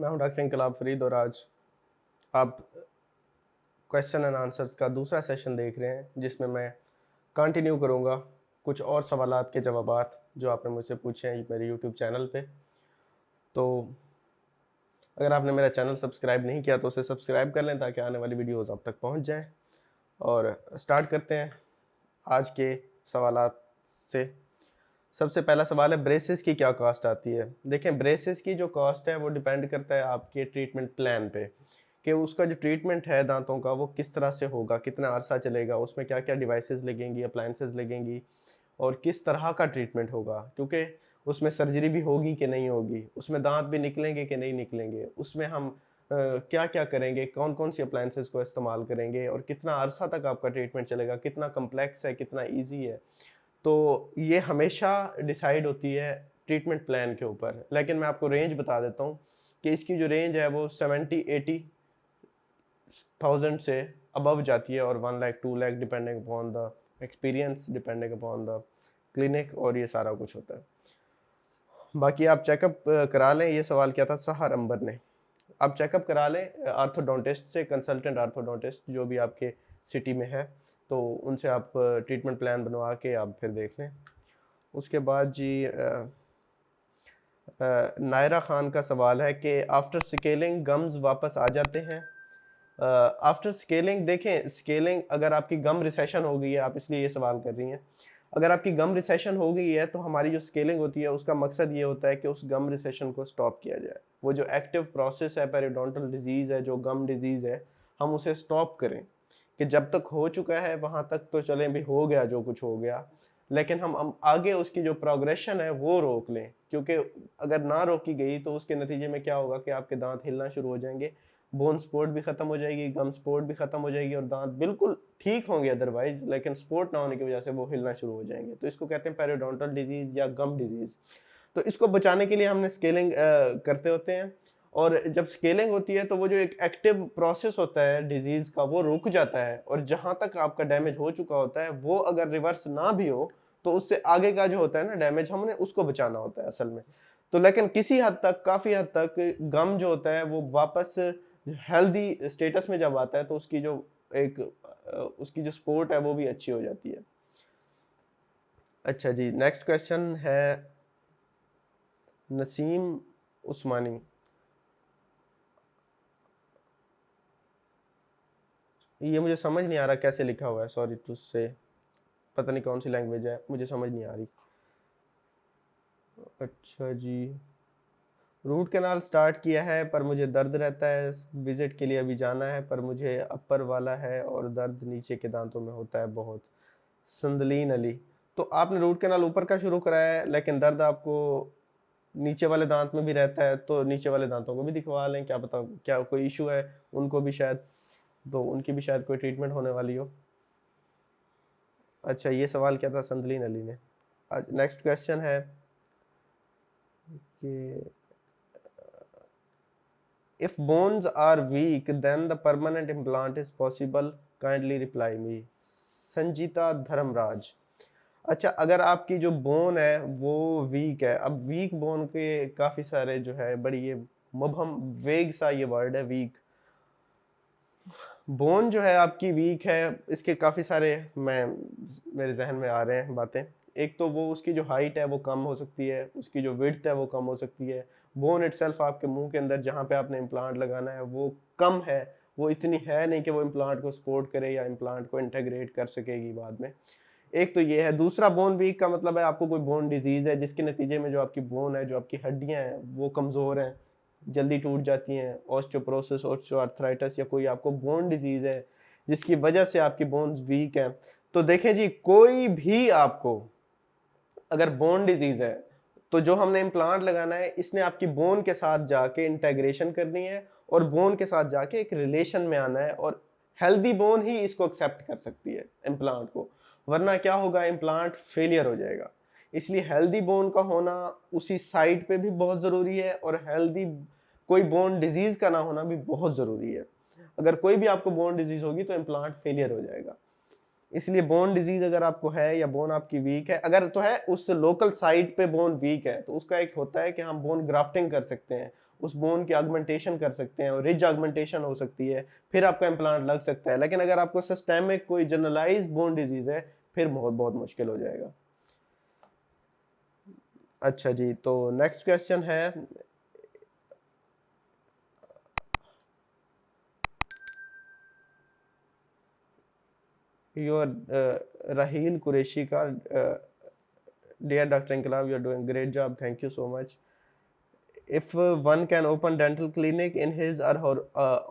मैं हूं डॉक्टर इनकलाब फरीद और आज आप क्वेश्चन एंड आंसर्स का दूसरा सेशन देख रहे हैं जिसमें मैं कंटिन्यू करूंगा कुछ और सवालात के जवाबात जो आपने मुझसे पूछे हैं मेरे यूट्यूब चैनल पे। तो अगर आपने मेरा चैनल सब्सक्राइब नहीं किया तो उसे सब्सक्राइब कर लें ताकि आने वाली वीडियोज़ आप तक पहुंच जाएं। और स्टार्ट करते हैं आज के सवालात से। सबसे पहला सवाल है ब्रेसेस की क्या कॉस्ट आती है। देखें, ब्रेसेस की जो कॉस्ट है वो डिपेंड करता है आपके ट्रीटमेंट प्लान पे कि उसका जो ट्रीटमेंट है दांतों का वो किस तरह से होगा, कितना अरसा चलेगा, उसमें क्या क्या डिवाइसेस लगेंगी, अप्लायंसेस लगेंगी और किस तरह का ट्रीटमेंट होगा, क्योंकि उसमें सर्जरी भी होगी कि नहीं होगी, उसमें दांत भी निकलेंगे कि नहीं निकलेंगे, उसमें हम क्या क्या करेंगे, कौन कौन सी अप्लायंसेस को इस्तेमाल करेंगे और कितना अरसा तक आपका ट्रीटमेंट चलेगा, कितना कम्प्लेक्स है, कितना ईजी है। तो ये हमेशा डिसाइड होती है ट्रीटमेंट प्लान के ऊपर। लेकिन मैं आपको रेंज बता देता हूँ कि इसकी जो रेंज है वो 70-80,000 से अबव जाती है और 1 lakh 2 lakh depending upon the experience, depending upon the clinic, और ये सारा कुछ होता है। बाकी आप चेकअप करा लें। ये सवाल किया था सहर अंबर ने। आप चेकअप करा लें आर्थोडोंटिस्ट से, कंसल्टेंट आर्थोडोंटिस्ट जो भी आपके सिटी में है, तो उनसे आप ट्रीटमेंट प्लान बनवा के आप फिर देख लें। उसके बाद जी नायरा खान का सवाल है कि आफ्टर स्केलिंग गम्स वापस आ जाते हैं। आफ्टर स्केलिंग देखें, स्केलिंग अगर आपकी गम रिसेशन हो गई है, आप इसलिए ये सवाल कर रही हैं, अगर आपकी गम रिसेशन हो गई है तो हमारी जो स्केलिंग होती है उसका मकसद ये होता है कि उस गम रिसेशन को स्टॉप किया जाए। वो जो एक्टिव प्रोसेस है, पेरिडोंटल डिजीज़ है, जो गम डिजीज़ है, हम उसे स्टॉप करें कि जब तक हो चुका है वहाँ तक तो चलें भी, हो गया जो कुछ हो गया, लेकिन हम आगे उसकी जो प्रोग्रेशन है वो रोक लें, क्योंकि अगर ना रोकी गई तो उसके नतीजे में क्या होगा कि आपके दांत हिलना शुरू हो जाएंगे, बोन सपोर्ट भी खत्म हो जाएगी, गम सपोर्ट भी खत्म हो जाएगी और दांत बिल्कुल ठीक होंगे अदरवाइज, लेकिन सपोर्ट ना होने की वजह से वो हिलना शुरू हो जाएंगे। तो इसको कहते हैं पेरिडोंटल डिजीज या गम डिजीज। तो इसको बचाने के लिए हमने स्केलिंग करते होते हैं, और जब स्केलिंग होती है तो वो जो एक एक्टिव प्रोसेस होता है डिजीज का वो रुक जाता है, और जहां तक आपका डैमेज हो चुका होता है वो अगर रिवर्स ना भी हो तो उससे आगे का जो होता है ना डैमेज, हमने उसको बचाना होता है असल में। तो लेकिन किसी हद तक, काफी हद तक गम जो होता है वो वापस हेल्दी स्टेटस में जब आता है तो उसकी जो एक उसकी जो सपोर्ट है वो भी अच्छी हो जाती है। अच्छा जी, नेक्स्ट क्वेश्चन है नसीम उस्मानी। ये मुझे समझ नहीं आ रहा कैसे लिखा हुआ है, सॉरी टू से, पता नहीं कौन सी लैंग्वेज है, मुझे समझ नहीं आ रही। अच्छा जी, रूट कैनाल स्टार्ट किया है पर मुझे दर्द रहता है, विजिट के लिए अभी जाना है पर मुझे अपर वाला है और दर्द नीचे के दांतों में होता है बहुत। संदलीन अली। तो आपने रूट कैनाल ऊपर का शुरू कराया है लेकिन दर्द आपको नीचे वाले दांत में भी रहता है, तो नीचे वाले दांतों को भी दिखवा लें, क्या पता क्या कोई इशू है उनको भी शायद, तो उनकी भी शायद कोई ट्रीटमेंट होने वाली हो। अच्छा, ये सवाल क्या था संदलीन अली ने। नेक्स्ट क्वेश्चन है कि if bones are weak then the permanent implant is possible, kindly reply me। Sanjita Dharmaraj. अच्छा, अगर आपकी जो बोन है वो वीक है, अब वीक बोन के काफी सारे जो है बड़ी ये मुबहम वेग सा ये वर्ड है वीक। बोन जो है आपकी वीक है, इसके काफ़ी सारे मेरे जहन में आ रहे हैं बातें। एक तो वो उसकी जो हाइट है वो कम हो सकती है, उसकी जो विड्थ है वो कम हो सकती है, बोन इटसेल्फ आपके मुंह के अंदर जहाँ पे आपने इम्प्लांट लगाना है वो कम है, वो इतनी है नहीं कि वो इम्प्लांट को सपोर्ट करे या इम्प्लांट को इंटेग्रेट कर सकेगी बाद में। एक तो ये है। दूसरा, बोन वीक का मतलब है आपको कोई बोन डिजीज है जिसके नतीजे में जो आपकी बोन है, जो आपकी हड्डियां हैं वो कमज़ोर हैं, जल्दी टूट जाती हैं, ऑस्टियोपोरोसिस, ऑस्टियोआर्थराइटिस, या कोई आपको बोन डिजीज है जिसकी वजह से आपकी बोन्स वीक हैं। तो देखें जी, कोई भी आपको अगर बोन डिजीज है तो जो हमने इम्प्लांट लगाना है इसने आपकी बोन के साथ जाके इंटेग्रेशन करनी है और बोन के साथ जाके एक रिलेशन में आना है, और हेल्दी बोन ही इसको एक्सेप्ट कर सकती है इम्प्लांट को, वरना क्या होगा, इम्प्लांट फेलियर हो जाएगा। इसलिए हेल्दी बोन का होना उसी साइड पे भी बहुत ज़रूरी है, और हेल्दी कोई बोन डिजीज का ना होना भी बहुत ज़रूरी है। अगर कोई भी आपको बोन डिजीज होगी तो इम्प्लांट फेलियर हो जाएगा। इसलिए बोन डिजीज अगर आपको है या बोन आपकी वीक है, अगर तो है उस लोकल साइट पे बोन वीक है, तो उसका एक होता है कि हम बोन ग्राफ्टिंग कर सकते हैं, उस बोन की ऑगमेंटेशन कर सकते हैं और रिज ऑगमेंटेशन हो सकती है, फिर आपका इम्प्लांट लग सकता है। लेकिन अगर आपको सिस्टेमिक कोई जनरलाइज बोन डिजीज है फिर बहुत बहुत मुश्किल हो जाएगा। अच्छा जी, तो नेक्स्ट क्वेश्चन है योर राहील कुरैशी का, dear doctor Inquilab, you are doing great job, thank you so much. if one can open dental clinic in his or her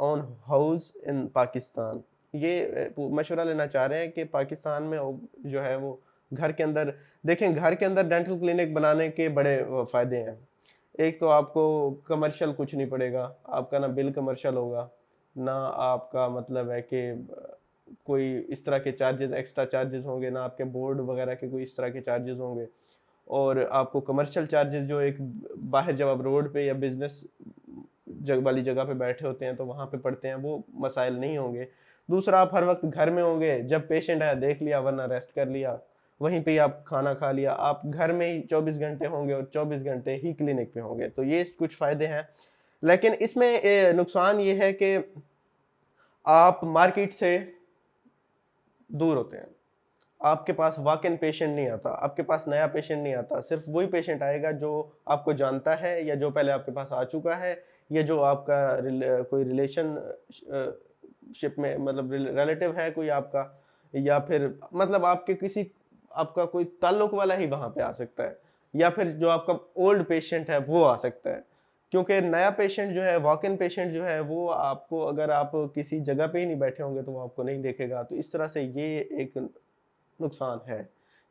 own house in Pakistan, ये मशवरा लेना चाह रहे हैं कि पाकिस्तान में जो है वो घर के अंदर, देखें घर के अंदर डेंटल क्लिनिक बनाने के बड़े फ़ायदे हैं। एक तो आपको कमर्शियल कुछ नहीं पड़ेगा, आपका ना बिल कमर्शियल होगा, ना आपका मतलब है कि कोई इस तरह के चार्जेस, एक्स्ट्रा चार्जेस होंगे, ना आपके बोर्ड वगैरह के कोई इस तरह के चार्जेस होंगे। और आपको कमर्शियल चार्जेस जो एक बाहर जब आप रोड पे या बिजनेस वाली जगह पे बैठे होते हैं तो वहाँ पे पड़ते हैं, वो मसाइल नहीं होंगे। दूसरा, आप हर वक्त घर में होंगे, जब पेशेंट आया देख लिया, वरना रेस्ट कर लिया, वहीं पे ही आप खाना खा लिया, आप घर में ही 24 घंटे होंगे और 24 घंटे ही क्लिनिक पे होंगे। तो ये कुछ फ़ायदे हैं। लेकिन इसमें नुकसान ये है कि आप मार्केट से दूर होते हैं, आपके पास वॉक इन पेशेंट नहीं आता, आपके पास नया पेशेंट नहीं आता, सिर्फ वही पेशेंट आएगा जो आपको जानता है या जो पहले आपके पास आ चुका है या जो आपका कोई रिलेशन शिप में मतलब रिलेटिव है कोई आपका, या फिर मतलब आपके किसी आपका कोई ताल्लुक वाला ही वहाँ पे आ सकता है, या फिर जो आपका ओल्ड पेशेंट है वो आ सकता है। क्योंकि नया पेशेंट जो है, वॉक इन पेशेंट जो है, वो आपको अगर आप किसी जगह पे ही नहीं बैठे होंगे तो वो आपको नहीं देखेगा। तो इस तरह से ये एक नुकसान है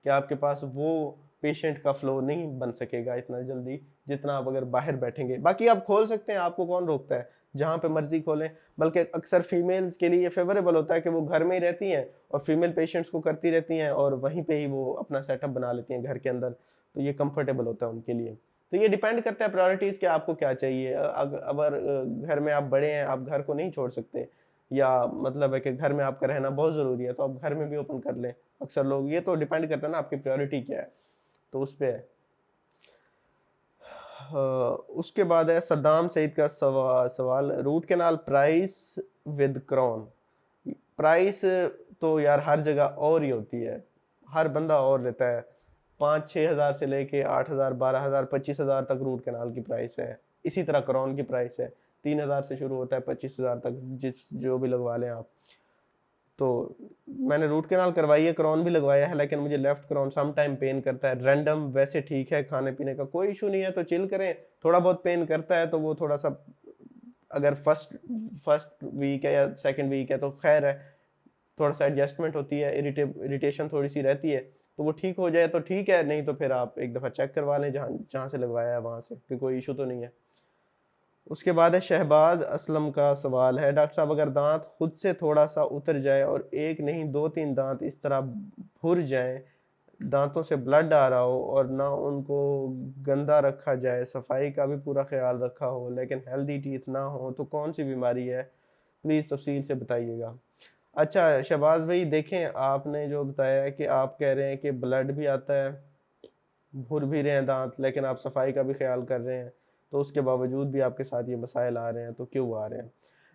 कि आपके पास वो पेशेंट का फ्लो नहीं बन सकेगा इतना जल्दी जितना आप अगर बाहर बैठेंगे। बाकी आप खोल सकते हैं, आपको कौन रोकता है, जहाँ पे मर्जी खोलें। बल्कि अक्सर फीमेल्स के लिए फेवरेबल होता है कि वो घर में ही रहती हैं और फीमेल पेशेंट्स को करती रहती हैं और वहीं पे ही वो अपना सेटअप बना लेती हैं घर के अंदर, तो ये कंफर्टेबल होता है उनके लिए। तो ये डिपेंड करता है प्रायोरिटीज़ कि आपको क्या चाहिए। अगर घर में आप बड़े हैं, आप घर को नहीं छोड़ सकते, या मतलब है कि घर में आपका रहना बहुत ज़रूरी है, तो आप घर में भी ओपन कर लें। अक्सर लोग, ये तो डिपेंड करता है ना आपकी प्रायोरिटी क्या है, तो उस पे है। उसके बाद है सद्दाम सईद का सवाल, root canal price with crown. Price तो यार हर जगह और ही होती है, हर बंदा और लेता है। 5-6 हज़ार से लेके 8 हज़ार, 12 हज़ार, 25 हज़ार तक रूट कैनाल की प्राइस है। इसी तरह क्राउन की प्राइस है, 3 हज़ार से शुरू होता है 25 हज़ार तक, जो भी लगवा लें आप। तो मैंने रूट कैनाल करवाई है, क्राउन भी लगवाया है, लेकिन मुझे left crown some time pain करता है। रैंडम वैसे ठीक है, खाने पीने का कोई इशू नहीं है तो चिल करें। थोड़ा बहुत पेन करता है तो वो थोड़ा सा, अगर फर्स्ट वीक है या सेकंड वीक है तो खैर है, थोड़ा सा एडजस्टमेंट होती है, इरिटेशन थोड़ी सी रहती है, तो वो ठीक हो जाए तो ठीक है, नहीं तो फिर आप एक दफ़ा चेक करवा लें जहाँ जहाँ से लगवाया है वहाँ से, कि कोई इशू तो नहीं है। उसके बाद है शहबाज असलम का सवाल है, डॉक्टर साहब अगर दांत खुद से थोड़ा सा उतर जाए और एक नहीं 2-3 दांत इस तरह भुर जाएं, दांतों से ब्लड आ रहा हो और ना उनको गंदा रखा जाए, सफाई का भी पूरा ख्याल रखा हो, लेकिन हेल्दी टीथ ना हो, तो कौन सी बीमारी है, प्लीज़ तफसील से बताइएगा। अच्छा शहबाज भाई, देखें आपने जो बताया है कि आप कह रहे हैं कि ब्लड भी आता है, भुर भी रहे हैं दांत, लेकिन आप सफाई का भी ख्याल कर रहे हैं, तो उसके बावजूद भी आपके साथ ये मसाइल आ रहे हैं, तो क्यों आ रहे हैं?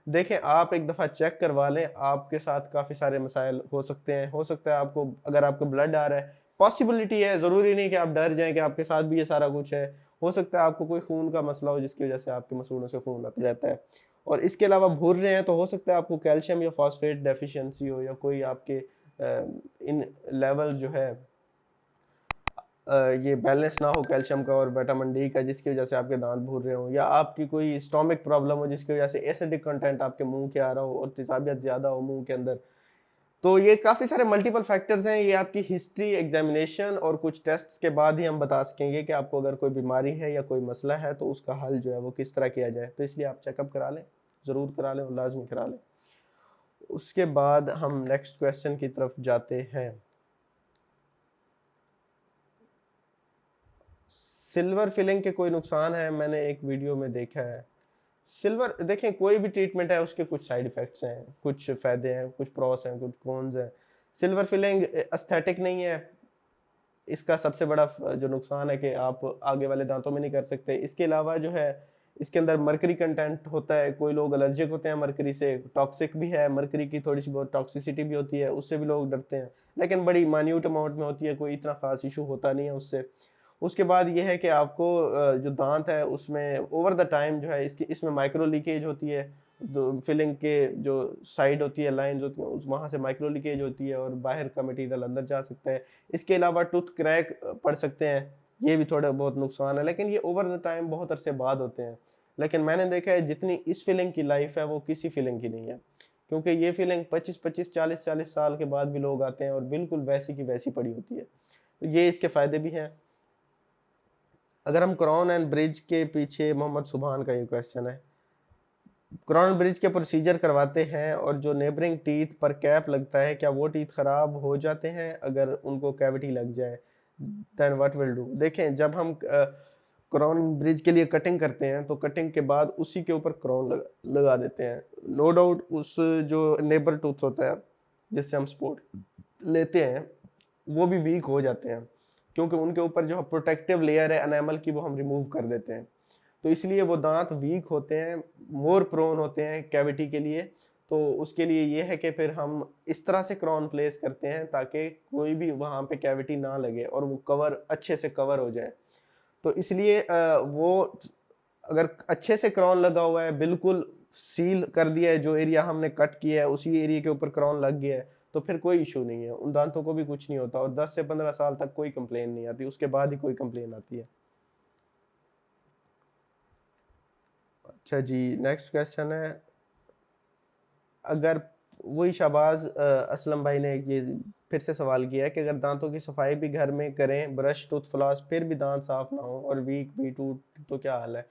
देखें, आप एक दफ़ा चेक करवा लें, आपके साथ काफ़ी सारे मसाइल हो सकते हैं। हो सकता है आपको, अगर आपको ब्लड आ रहा है, पॉसिबिलिटी है, ज़रूरी नहीं कि आप डर जाएँ कि आपके साथ भी ये सारा कुछ है। हो सकता है आपको कोई खून का मसला हो जिसकी वजह से आपके मसूड़ों से खून आता रहता है। और इसके अलावा भुर रहे हैं तो हो सकता है आपको कैल्शियम या फॉस्फेट डेफिशिएंसी हो, या कोई आपके इन लेवल जो है ये बैलेंस ना हो कैल्शियम का और विटामिन डी का, जिसकी वजह से आपके दांत भूर रहे हो, या आपकी कोई स्टोमिक प्रॉब्लम हो जिसकी वजह से एसिडिक कंटेंट आपके मुंह के आ रहा हो और तेजाबियत ज़्यादा हो मुंह के अंदर। तो ये काफ़ी सारे मल्टीपल फैक्टर्स हैं। ये आपकी हिस्ट्री, एग्जामिनेशन और कुछ टेस्ट्स के बाद ही हम बता सकेंगे कि आपको अगर कोई बीमारी है या कोई मसला है तो उसका हल जो है वो किस तरह किया जाए। तो इसलिए आप चेकअप करा लें, ज़रूर करा लें और लाजमी करा लें। उसके बाद हम नेक्स्ट क्वेश्चन की तरफ जाते हैं। सिल्वर फिलिंग के कोई नुकसान है? मैंने एक वीडियो में देखा है। सिल्वर, देखें कोई भी ट्रीटमेंट है उसके कुछ साइड इफ़ेक्ट्स हैं, कुछ फ़ायदे हैं, कुछ प्रॉस हैं, कुछ कॉन्स हैं। सिल्वर फिलिंग एस्थेटिक नहीं है। इसका सबसे बड़ा जो नुकसान है कि आप आगे वाले दांतों में नहीं कर सकते। इसके अलावा जो है, इसके अंदर मरकरी कंटेंट होता है, कोई लोग एलर्जिक होते हैं मरकरी से, टॉक्सिक भी है, मरकरी की थोड़ी सी बहुत टॉक्सिसिटी भी होती है, उससे भी लोग डरते हैं, लेकिन बड़ी मान्यूट अमाउंट में होती है, कोई इतना खास इशू होता नहीं है उससे। उसके बाद ये है कि आपको जो दांत है उसमें ओवर द टाइम जो है इसमें माइक्रो लीकेज होती है, फिलिंग के जो साइड होती है, लाइन होती है, उस वहाँ से माइक्रो लीकेज होती है और बाहर का मटेरियल अंदर जा सकता है। इसके अलावा टूथ क्रैक पड़ सकते हैं, ये भी थोड़ा बहुत नुकसान है, लेकिन ये ओवर द टाइम बहुत अरसे बाद होते हैं। लेकिन मैंने देखा है जितनी इस फिलिंग की लाइफ है वो किसी फिलिंग की नहीं है, क्योंकि ये फिलिंग 25-25 40-40 साल के बाद भी लोग आते हैं और बिल्कुल वैसी की वैसी पड़ी होती है। तो ये इसके फ़ायदे भी हैं। अगर हम क्राउन एंड ब्रिज के पीछे, मोहम्मद सुभान का ये क्वेश्चन है, क्राउन ब्रिज के प्रोसीजर करवाते हैं और जो नेबरिंग टीथ पर कैप लगता है, क्या वो टीथ खराब हो जाते हैं अगर उनको कैविटी लग जाए, देन व्हाट विल डू? देखें, जब हम क्राउन ब्रिज के लिए कटिंग करते हैं तो कटिंग के बाद उसी के ऊपर क्राउन लगा देते हैं। नो डाउट उस जो नेबर टूथ होता है जिससे हम सपोर्ट लेते हैं वो भी वीक हो जाते हैं, क्योंकि उनके ऊपर जो प्रोटेक्टिव लेयर है एनामल की वो हम रिमूव कर देते हैं, तो इसलिए वो दांत वीक होते हैं, मोर प्रोन होते हैं कैविटी के लिए। तो उसके लिए ये है कि फिर हम इस तरह से क्राउन प्लेस करते हैं ताकि कोई भी वहाँ पे कैविटी ना लगे और वो कवर अच्छे से कवर हो जाए। तो इसलिए वो अगर अच्छे से क्राउन लगा हुआ है, बिल्कुल सील कर दिया है, जो एरिया हमने कट किया है उसी एरिया के ऊपर क्राउन लग गया है, तो फिर कोई इशू नहीं है, उन दांतों को भी कुछ नहीं होता और 10 से 15 साल तक कोई कंप्लेन नहीं आती, उसके बाद ही कोई कंप्लेन आती है। अच्छा जी, नेक्स्ट क्वेश्चन है, अगर वही शहबाज असलम भाई ने ये फिर से सवाल किया है कि अगर दांतों की सफाई भी घर में करें, ब्रश टूथ फ्लॉस, फिर भी दांत साफ ना हो और वीक भी टूट, तो क्या हाल है?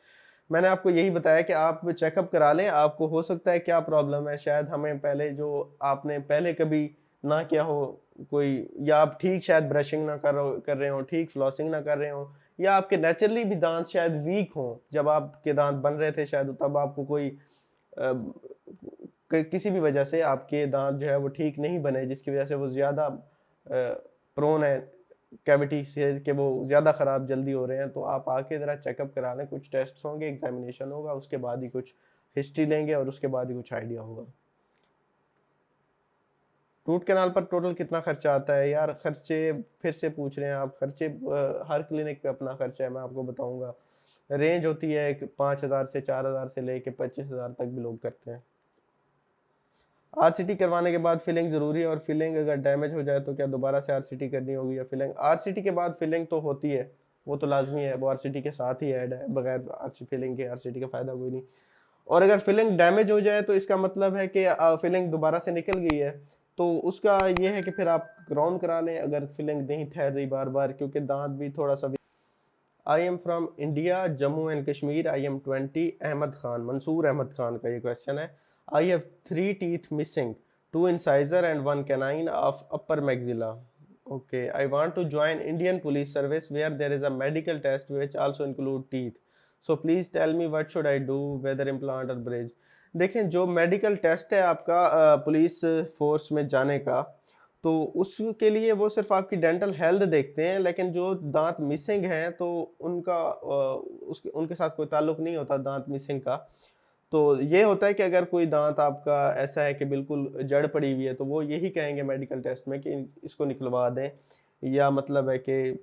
मैंने आपको यही बताया कि आप चेकअप करा लें, आपको हो सकता है क्या प्रॉब्लम है, शायद हमें पहले जो आपने पहले कभी ना किया हो कोई, या आप ठीक शायद ब्रशिंग ना कर रहे हो, ठीक फ्लॉसिंग ना कर रहे हो, या आपके नेचुरली भी दांत शायद वीक हो, जब आपके दांत बन रहे थे शायद तब आपको कोई किसी भी वजह से आपके दांत जो है वो ठीक नहीं बने, जिसकी वजह से वो ज़्यादा प्रोन है कैविटी से कि वो ज़्यादा ख़राब जल्दी हो रहे हैं, तो आप आके ज़रा चेकअप करा लें, कुछ टेस्ट होंगे, एग्जामिनेशन होगा, उसके बाद ही कुछ हिस्ट्री लेंगे और उसके बाद ही कुछ आइडिया होगा। रूट कैनाल पर टोटल कितना खर्चा आता है? यार खर्चे फिर से पूछ रहे हैं आप, खर्चे हर क्लिनिक पे अपना खर्चा है, मैं आपको बताऊंगा। रेंज होती है 5,000 से 4,000 से लेके 25,000 तक भी लोग करते हैं। आरसीटी करवाने के बाद फिलिंग जरूरी है, और फिलिंग अगर डैमेज हो जाए तो क्या दोबारा से आरसीटी करनी होगी? या फिलिंग आरसीटी के बाद फिलिंग तो होती है, वो तो लाजमी है, वो आरसीटी के साथ ही ऐड है, बगैर फिलिंग के आरसीटी का फायदा कोई नहीं। और अगर फिलिंग डैमेज हो जाए तो इसका मतलब है कि फिलिंग दोबारा से निकल गई है, तो उसका ये है कि फिर आप क्राउन करा लें, अगर फिलिंग नहीं ठहर रही बार बार, क्योंकि दांत भी थोड़ा सा। I am from India, Jammu and Kashmir, I am 20, Ahmed Khan, Mansoor Ahmed Khan का ये क्वेश्चन है। I have 3 teeth missing, 2 incisor and 1 canine of upper maxilla. Okay, I want to join Indian police service where there is a medical test which also include teeth. So please tell me what should I do, whether implant or bridge. देखें, जो medical test है आपका police force में जाने का, तो उसके लिए वो सिर्फ आपकी डेंटल हेल्थ देखते हैं, लेकिन जो दांत मिसिंग हैं तो उनका उसके उनके साथ कोई ताल्लुक नहीं होता दांत मिसिंग का। तो ये होता है कि अगर कोई दांत आपका ऐसा है कि बिल्कुल जड़ पड़ी हुई है, तो वो यही कहेंगे मेडिकल टेस्ट में कि इसको निकलवा दें, या मतलब है कि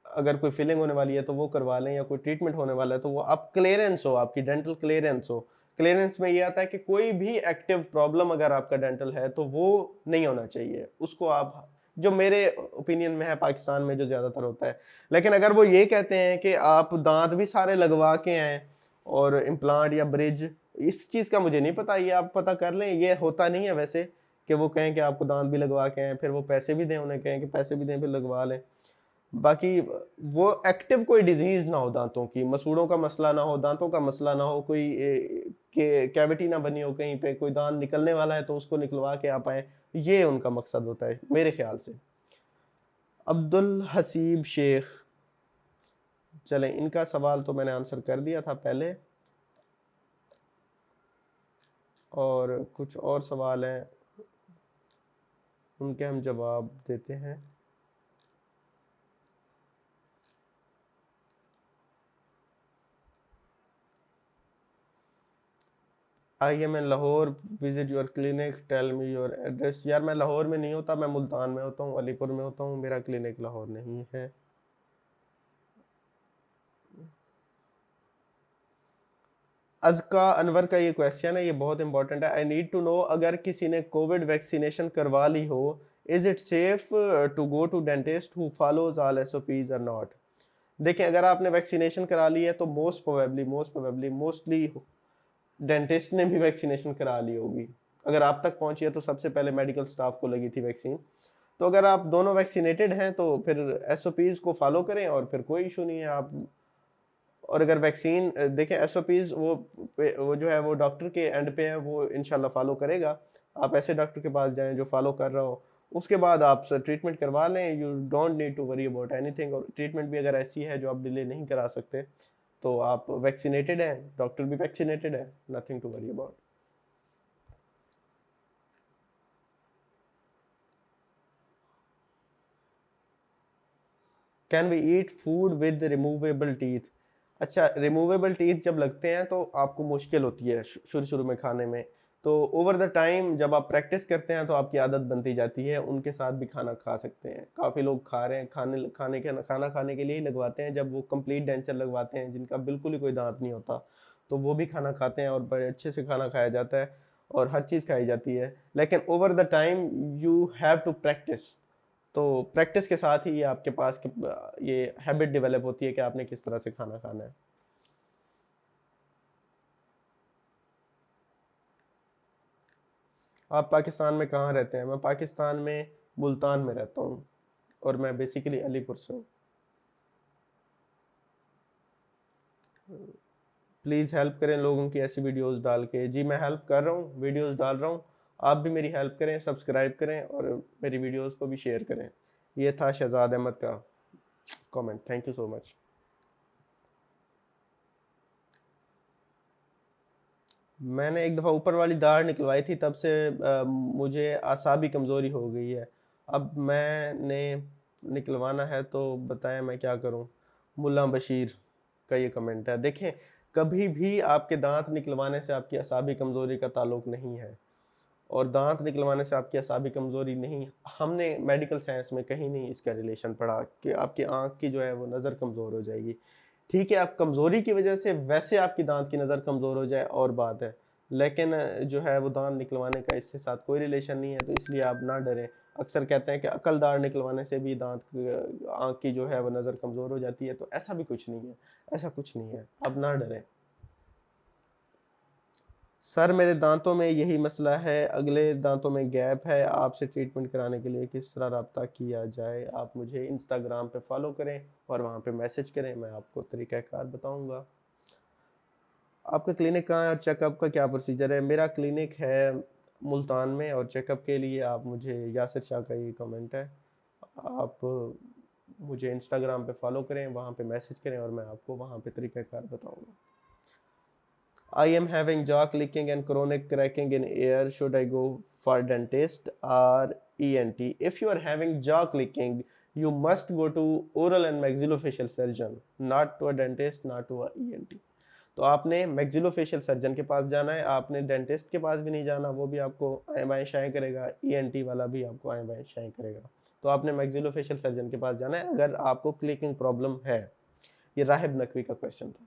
अगर कोई फिलिंग होने वाली है तो वो करवा लें, या कोई ट्रीटमेंट होने वाला है तो वो आप क्लियरेंस हो, आपकी डेंटल क्लियरेंस हो। क्लियरेंस में ये आता है कि कोई भी एक्टिव प्रॉब्लम अगर आपका डेंटल है तो वो नहीं होना चाहिए, उसको आप, जो मेरे ओपिनियन में है पाकिस्तान में जो ज़्यादातर होता है। लेकिन अगर वो ये कहते हैं कि आप दांत भी सारे लगवा के आए और इम्प्लांट या ब्रिज, इस चीज़ का मुझे नहीं पता, ये आप पता कर लें, ये होता नहीं है वैसे कि वो कहें कि आपको दांत भी लगवा के आए, फिर वो पैसे भी दें, उन्हें कहें कि पैसे भी दें फिर लगवा लें। बाकी वो एक्टिव कोई डिजीज ना हो, दांतों की मसूड़ों का मसला ना हो, दांतों का मसला ना हो, कोई कैविटी ना बनी हो कहीं पे, कोई दांत निकलने वाला है तो उसको निकलवा के आ पाए, ये उनका मकसद होता है मेरे ख्याल से। अब्दुल हसीब शेख, चलें इनका सवाल तो मैंने आंसर कर दिया था पहले, और कुछ और सवाल हैं उनके हम जवाब देते हैं। I am in Lahore, visit your clinic, tell me your address. यार मैं लाहौर में नहीं होता, मैं मुल्तान में होता हूँ, अलीपुर में होता हूँ, मेरा क्लिनिक लाहौर नहीं है। अज़का अनवर का ये क्वेश्चन है, ये बहुत इंपॉर्टेंट है। आई नीड टू नो, अगर किसी ने कोविड वैक्सीनेशन करवा ली हो, is it safe to go to dentist who follows all SOPs और नॉट। देखिए अगर आपने वैक्सीनेशन करा ली है तो मोस्ट प्रोबेबली मोस्टली डेंटिस्ट ने भी वैक्सीनेशन करा ली होगी। अगर आप तक पहुंची है तो सबसे पहले मेडिकल स्टाफ को लगी थी वैक्सीन। तो अगर आप दोनों वैक्सीनेटेड हैं तो फिर एसओपीज को फॉलो करें और फिर कोई इशू नहीं है आप। और अगर वैक्सीन देखें एसओपीज वो जो है वो डॉक्टर के एंड पे है, वो इंशाल्लाह फॉलो करेगा। आप ऐसे डॉक्टर के पास जाएं जो फॉलो कर रहा हो, उसके बाद आप ट्रीटमेंट करवा लें। You don't need to worry about anything. और ट्रीटमेंट भी अगर ऐसी है जो आप डिले नहीं करा सकते तो आप वैक्सीनेटेड हैं, डॉक्टर भी वैक्सीनेटेड है, nothing to worry about. Can we eat food with removable teeth. अच्छा, रिमूवेबल टीथ जब लगते हैं तो आपको मुश्किल होती है शुरू शुरू में खाने में। तो ओवर द टाइम जब आप प्रैक्टिस करते हैं तो आपकी आदत बनती जाती है, उनके साथ भी खाना खा सकते हैं। काफ़ी लोग खा रहे हैं, खाना खाने के लिए ही लगवाते हैं। जब वो कंप्लीट डेंचर लगवाते हैं जिनका बिल्कुल ही कोई दांत नहीं होता, तो वो भी खाना खाते हैं और बड़े अच्छे से खाना खाया जाता है और हर चीज़ खाई जाती है। लेकिन over the time you have to practice. तो प्रैक्टिस के साथ ही ये आपके पास ये हैबिट डेवलप होती है कि आपने किस तरह से खाना खाना है। आप पाकिस्तान में कहाँ रहते हैं? मैं पाकिस्तान में मुल्तान में रहता हूँ और मैं बेसिकली अलीपुर से हूँ। प्लीज़ हेल्प करें लोगों की ऐसी वीडियोस डाल के। जी मैं हेल्प कर रहा हूँ, वीडियोस डाल रहा हूँ। आप भी मेरी हेल्प करें, सब्सक्राइब करें और मेरी वीडियोस को भी शेयर करें। ये था शहजाद अहमद का comment. Thank you so much. मैंने एक दफ़ा ऊपर वाली दाढ़ निकलवाई थी, तब से मुझे आसाबी कमज़ोरी हो गई है। अब मैंने निकलवाना है तो बताएं मैं क्या करूं। मुल्ला बशीर का ये कमेंट है। देखें कभी भी आपके दांत निकलवाने से आपकी आसाबी कमज़ोरी का ताल्लुक नहीं है, और दांत निकलवाने से आपकी आसाबी कमज़ोरी नहीं। हमने मेडिकल साइंस में कहीं नहीं इसका रिलेशन पढ़ा कि आपकी आँख की जो है वो नज़र कमज़ोर हो जाएगी। ठीक है, आप कमज़ोरी की वजह से वैसे आपकी दांत की नज़र कमज़ोर हो जाए और बात है, लेकिन जो है वो दांत निकलवाने का इससे साथ कोई रिलेशन नहीं है, तो इसलिए आप ना डरें। अक्सर कहते हैं कि अकल दाढ़ निकलवाने से भी आँख की जो है वो नज़र कमज़ोर हो जाती है, तो ऐसा भी कुछ नहीं है, ऐसा कुछ नहीं है, आप ना डरें। सर मेरे दांतों में यही मसला है, अगले दांतों में गैप है, आपसे ट्रीटमेंट कराने के लिए किस तरह रब्ता किया जाए? आप मुझे इंस्टाग्राम पे फॉलो करें और वहाँ पे मैसेज करें, मैं आपको तरीक़ाकार बताऊँगा। आपका क्लिनिक कहाँ है और चेकअप का क्या प्रोसीजर है? मेरा क्लिनिक है मुल्तान में और चेकअप के लिए आप मुझे यासिर शाह का ये कमेंट है, आप मुझे इंस्टाग्राम पे फॉलो करें, वहाँ पे मैसेज करें और मैं आपको वहाँ पे तरीक़ाकार बताऊँगा। I am having jaw clicking and chronic cracking in ear. Should I go for dentist or ENT? If you are having jaw clicking, you must go to oral and maxillofacial surgeon, not to a dentist, not to a ENT. तो आपने maxillofacial surgeon के पास जाना है, आपने dentist के पास भी नहीं जाना, वो भी आपको आएँ बाएँ शाएँ करेगा, ENT वाला भी आपको आएँ बाएँ शाएँ करेगा। तो आपने मैक्सिलोफेशियल सर्जन के पास जाना है अगर आपको क्लिकिंग प्रॉब्लम है। ये राहिब नकवी का क्वेश्चन था।